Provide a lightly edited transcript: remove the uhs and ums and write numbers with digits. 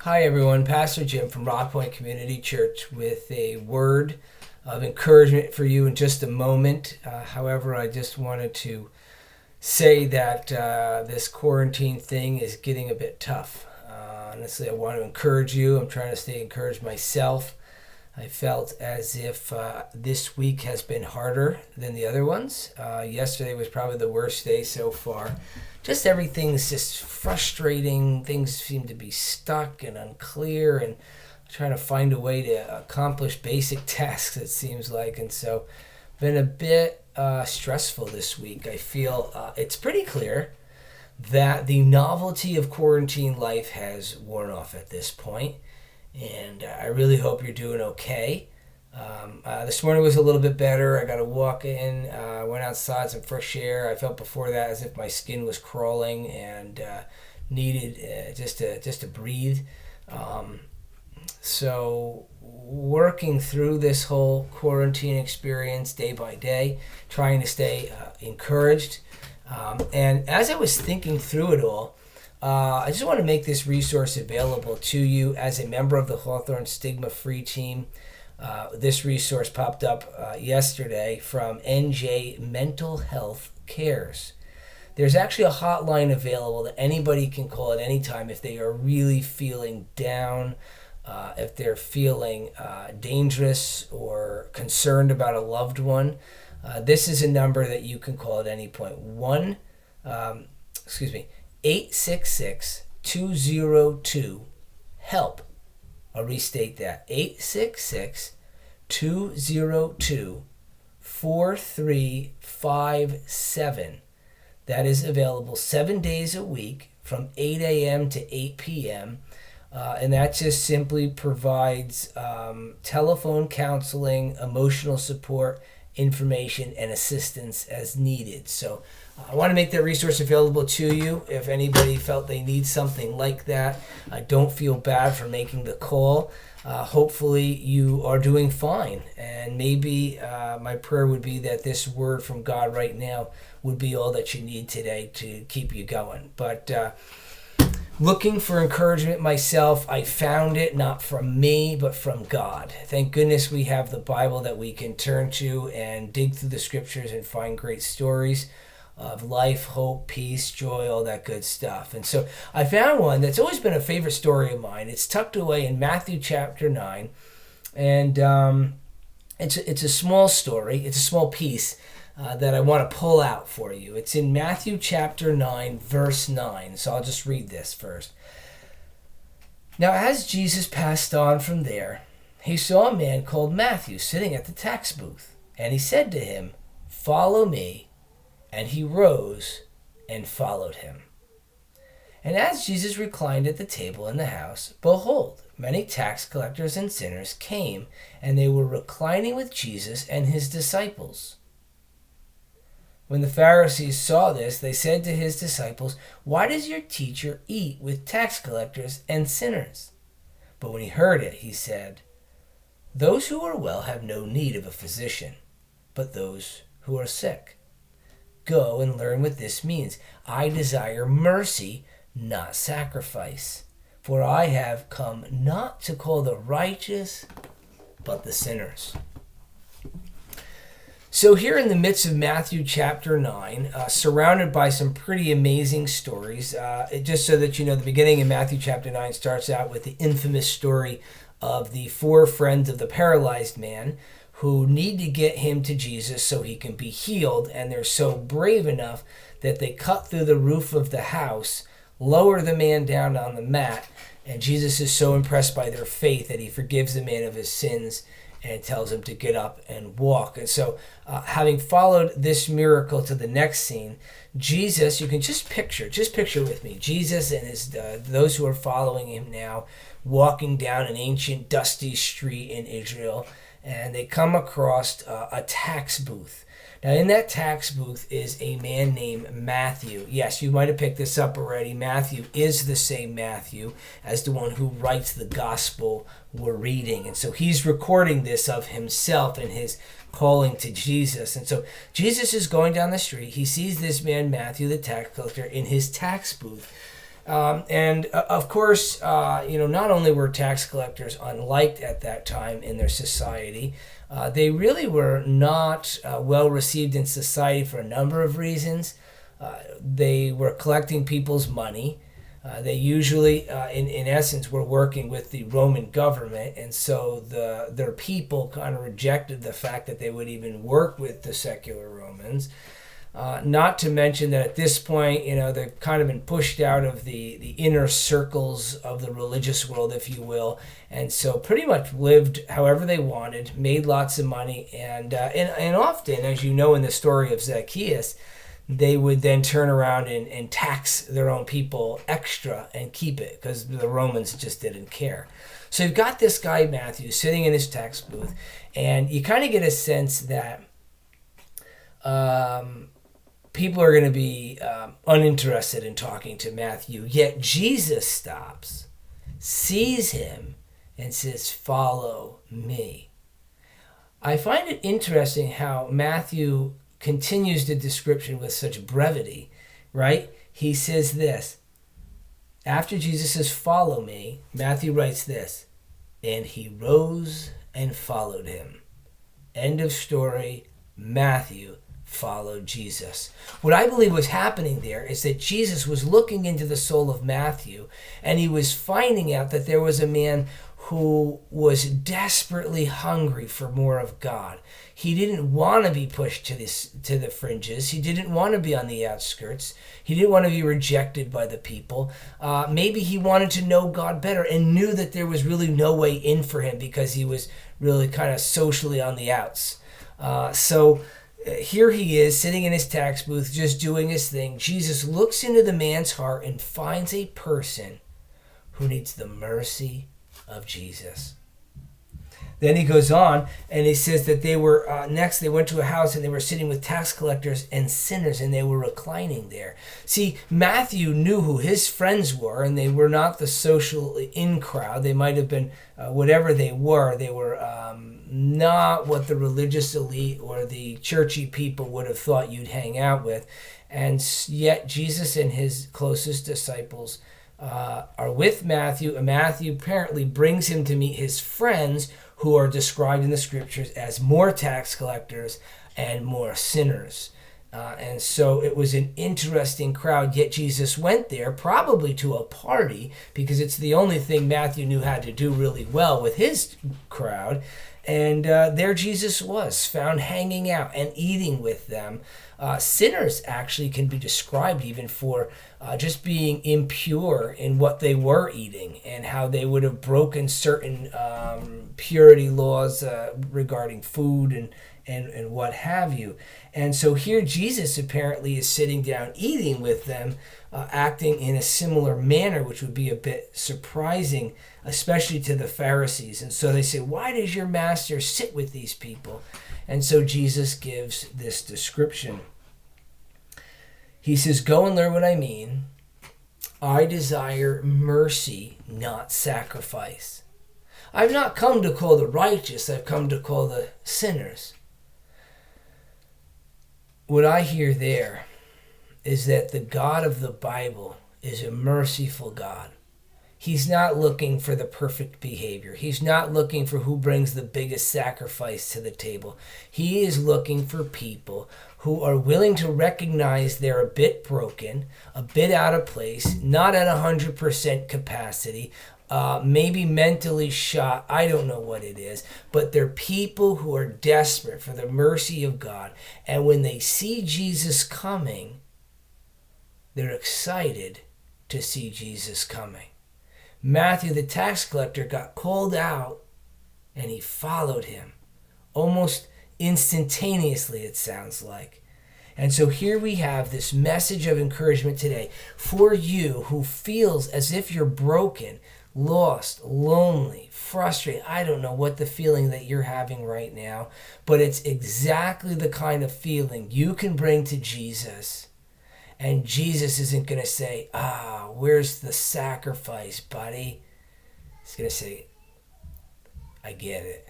Hi everyone, Pastor Jim from Rockpoint Community Church with a word of encouragement for you in just a moment. However, I just wanted to say that this quarantine thing is getting a bit tough. Honestly, I want to encourage you. I'm trying to stay encouraged myself. I felt as if this week has been harder than the other ones. Yesterday was probably the worst day so far. Just everything's just frustrating. Things seem to be stuck and unclear, and trying to find a way to accomplish basic tasks, it seems like. And so been a bit stressful this week. I feel it's pretty clear that the novelty of quarantine life has worn off at this point, and I really hope you're doing okay. This morning was a little bit better. I got a walk in, went outside, some fresh air. I felt before that as if my skin was crawling and needed just to breathe. So working through this whole quarantine experience day by day, trying to stay encouraged. And as I was thinking through it all, I just want to make this resource available to you as a member of the Hawthorne Stigma Free team. This resource popped up yesterday from NJ Mental Health Cares. There's actually a hotline available that anybody can call at any time if they are really feeling down, if they're feeling dangerous or concerned about a loved one. This is a number that you can call at any point. 866-202-HELP. I'll restate that. 866-202-4357. That is available 7 days a week from 8 a.m. to 8 p.m. And that just simply provides telephone counseling, emotional support, information, and assistance as needed. So I want to make that resource available to you. If anybody felt they need something like that, don't feel bad for making the call. Hopefully you are doing fine. And maybe my prayer would be that this word from God right now would be all that you need today to keep you going. But looking for encouragement myself, I found it not from me, but from God. Thank goodness we have the Bible that we can turn to and dig through the scriptures and find great stories of life, hope, peace, joy, all that good stuff. And so I found one that's always been a favorite story of mine. It's tucked away in Matthew chapter 9, and it's a small story. It's a small piece that I want to pull out for you. It's in Matthew chapter 9, verse 9. So I'll just read this first. Now, as Jesus passed on from there, he saw a man called Matthew sitting at the tax booth, and he said to him, "Follow me." And he rose and followed him. And as Jesus reclined at the table in the house, behold, many tax collectors and sinners came, and they were reclining with Jesus and his disciples. When the Pharisees saw this, they said to his disciples, "Why does your teacher eat with tax collectors and sinners?" But when he heard it, he said, "Those who are well have no need of a physician, but those who are sick. Go and learn what this means. I desire mercy, not sacrifice. For I have come not to call the righteous, but the sinners." So here in the midst of Matthew chapter 9, surrounded by some pretty amazing stories, just so that you know, the beginning of Matthew chapter 9 starts out with the infamous story of the 4 friends of the paralyzed man who need to get him to Jesus so he can be healed, and they're so brave enough that they cut through the roof of the house, lower the man down on the mat, and Jesus is so impressed by their faith that he forgives the man of his sins and tells him to get up and walk. And so having followed this miracle to the next scene, Jesus, you can just picture with me, Jesus and his those who are following him now walking down an ancient dusty street in Israel, and they come across a tax booth. Now, in that tax booth is a man named Matthew. Yes, you might have picked this up already. Matthew is the same Matthew as the one who writes the gospel we're reading. And so he's recording this of himself and his calling to Jesus. And so Jesus is going down the street. He sees this man, Matthew, the tax collector, in his tax booth, And of course, not only were tax collectors unliked at that time in their society, they really were not well received in society for a number of reasons. They were collecting people's money. They usually, in essence, were working with the Roman government, and so their people kind of rejected the fact that they would even work with the secular Romans. Not to mention that at this point, they've kind of been pushed out of the inner circles of the religious world, if you will, and so pretty much lived however they wanted, made lots of money, and often, as you know in the story of Zacchaeus, they would then turn around and tax their own people extra and keep it because the Romans just didn't care. So you've got this guy, Matthew, sitting in his tax booth, and you kind of get a sense that people are going to be uninterested in talking to Matthew, yet Jesus stops, sees him, and says, "Follow me." I find it interesting how Matthew continues the description with such brevity, right? He says this. After Jesus says, "Follow me," Matthew writes this, "And he rose and followed him." End of story. Matthew followed Jesus. What I believe was happening there is that Jesus was looking into the soul of Matthew, and he was finding out that there was a man who was desperately hungry for more of God. He didn't want to be pushed to the fringes. He didn't want to be on the outskirts. He didn't want to be rejected by the people. Maybe he wanted to know God better and knew that there was really no way in for him because he was really kind of socially on the outs. So here he is sitting in his tax booth just doing his thing. Jesus looks into the man's heart and finds a person who needs the mercy of Jesus. Then he goes on and he says that they were next they went to a house and they were sitting with tax collectors and sinners and they were reclining there. See, Matthew knew who his friends were, and they were not the social in crowd. They might have been whatever they were. They were not what the religious elite or the churchy people would have thought you'd hang out with. And yet Jesus and his closest disciples are with Matthew, and Matthew apparently brings him to meet his friends who are described in the scriptures as more tax collectors and more sinners. And so it was an interesting crowd, yet Jesus went there probably to a party because it's the only thing Matthew knew how to do really well with his crowd. And there Jesus was, found hanging out and eating with them. Sinners actually can be described even for just being impure in what they were eating and how they would have broken certain purity laws regarding food and what have you. And so here Jesus apparently is sitting down eating with them, acting in a similar manner, which would be a bit surprising, especially to the Pharisees. And so they say, "Why does your master sit with these people?" And so Jesus gives this description. He says, "Go and learn what I mean. I desire mercy, not sacrifice. I've not come to call the righteous, I've come to call the sinners." What I hear there is that the God of the Bible is a merciful God. He's not looking for the perfect behavior. He's not looking for who brings the biggest sacrifice to the table. He is looking for people who are willing to recognize they're a bit broken, a bit out of place, not at 100% capacity, maybe mentally shot. I don't know what it is, but they're people who are desperate for the mercy of God. And when they see Jesus coming, they're excited to see Jesus coming. Matthew, the tax collector, got called out and he followed him almost instantaneously, it sounds like. And so here we have this message of encouragement today for you who feels as if you're broken, lost, lonely, frustrated. I don't know what the feeling that you're having right now, but it's exactly the kind of feeling you can bring to Jesus. And Jesus isn't going to say, where's the sacrifice, buddy? He's going to say, I get it.